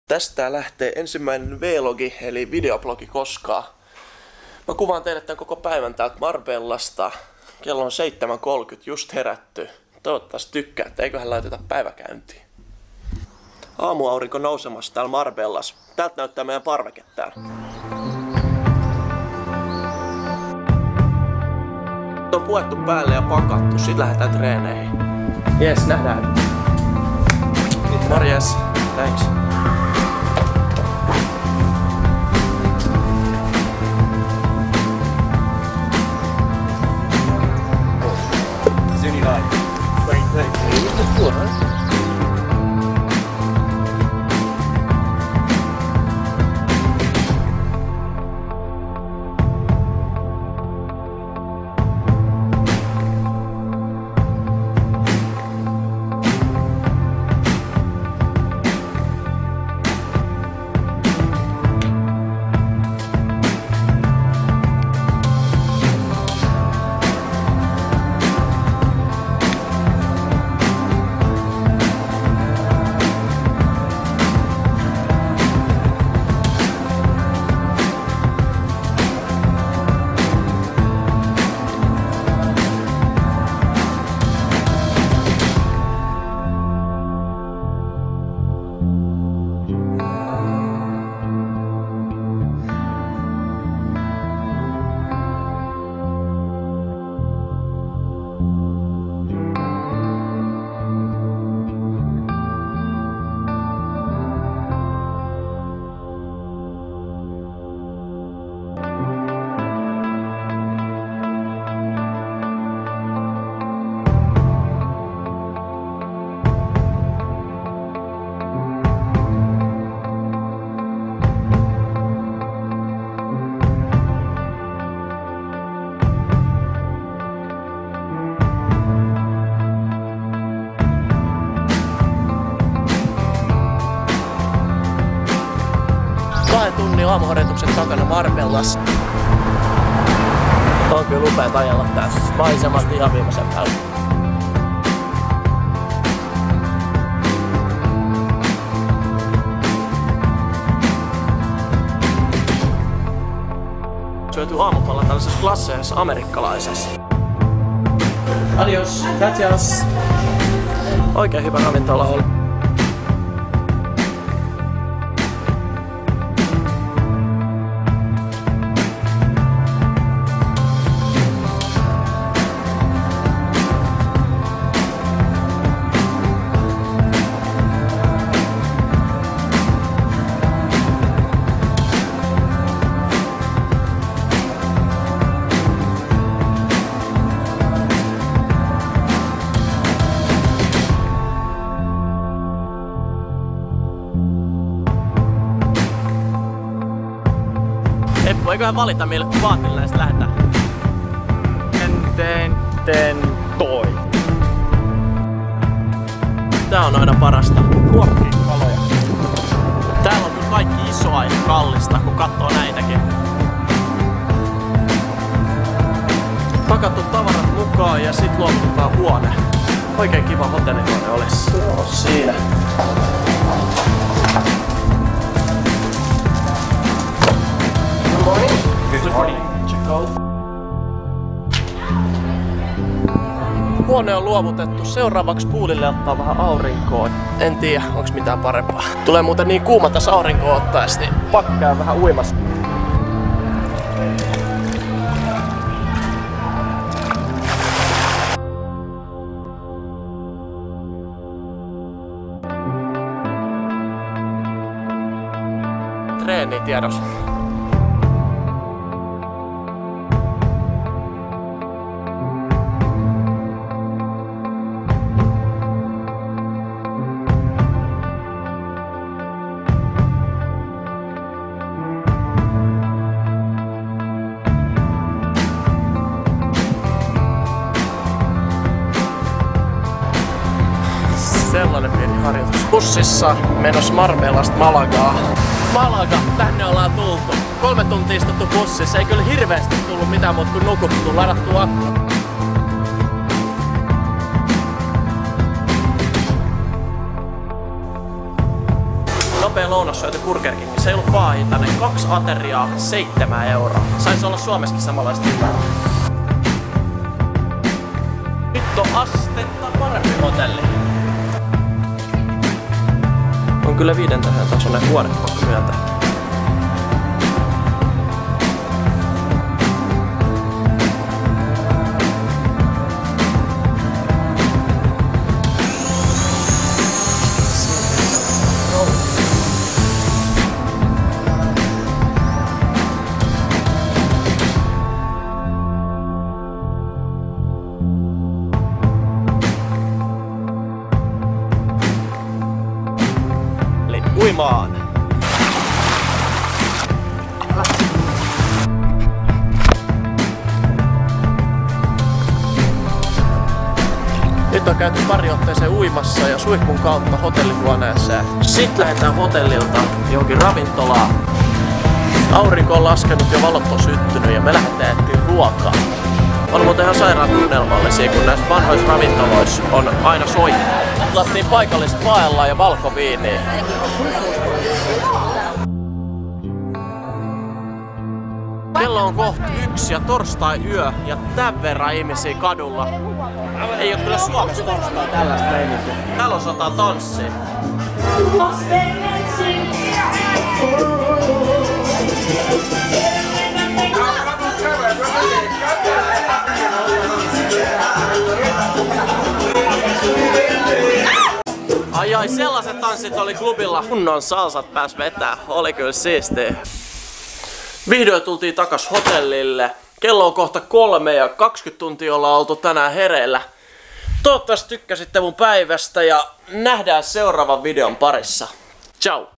Tästä lähtee ensimmäinen vlogi eli videoblogi koskaan. Mä kuvaan teille tämän koko päivän täältä Marbellasta. Kello on 7:30, just herätty. Toivottavasti tykkäätte, eiköhän laiteta päiväkäyntiin. Aamuaurinko nousemassa täällä Marbellas. Täältä näyttää meidän parveke täällä. On puettu päälle ja pakattu, sit lähdetään treeneihin. Jes, nähdään. Morjes, thanks. Tunnin aamuharjoituksen takana Marbellassa. On kyllä upeat ajalla tässä. Maisemat ihan viimeisen päällä. Syöty aamupalla tällaisessa klasseessa amerikkalaisessa. Adios, gracias. Oikein hyvä ravintola oli. Eppu, eiköhän valita mille vaatille näistä lähdetään? Toi. Tää on aina parasta. Ruokkii kaloja. Täällä on kyllä kaikki isoa ja kallista, kun katsoo näitäkin. Pakattu tavarat mukaan ja sit luovutetaan huone. Oikein kiva hotellihuone olisi. Joo, siinä. Good morning. Check out. Huone on luovutettu. Seuraavaksi poolille ottaa vähän aurinkoa. En tiedä, onks mitään parempaa. Tulee muuten niin kuuma tässä aurinkoa ottaessa, niin pakko käydä vähän uimassa. Treeni tiedossa. Sellainen pieni harjoitus. Bussissa menossa Marbellasta Malagaan. Malaga, tänne ollaan tultu. 3 tuntia istuttu bussissa, ei kyllä hirveästi tullut mitään muuta kuin nukuttu, ladattu akku. lounas syöty Burger King. Se ei ollut paahintainen. 2 ateriaa, 7 euroa. Saisi olla Suomessakin samanlaista hyvää. Nyt on astetta parempi hotelli. On kyllä 5 tähän tasoinen huone pakko myöntää. Uimaan! Nyt on käyty pari otteeseen uimassa ja suihkun kautta hotellihuoneeseen. Sitten lähdetään hotellilta johonkin ravintolaan. Aurinko on laskenut ja valot on syttynyt ja me lähdetään etsiä ruokaa. On muuten ihan sairaan tunnelmallisia, kun näissä vanhoissa ravintoloissa on aina soittaa. Lattiin paikallista paellaa ja valkoviiniä. Kello on kohta 1 ja torstai yö ja tän verran ihmisiä kadulla. Ei oo kyllä Suomessa torstai tällaista meininkiä. Täällä osataan tanssia. Ai sellaiset tanssit oli klubilla. Kunnon salsat pääs vetää. Oli kyllä siistiä. Vihdoin tultiin takas hotellille. Kello on kohta 3 ja 20 tuntia ollaan oltu tänään hereillä. Toivottavasti tykkäsitte mun päivästä ja nähdään seuraavan videon parissa. Ciao!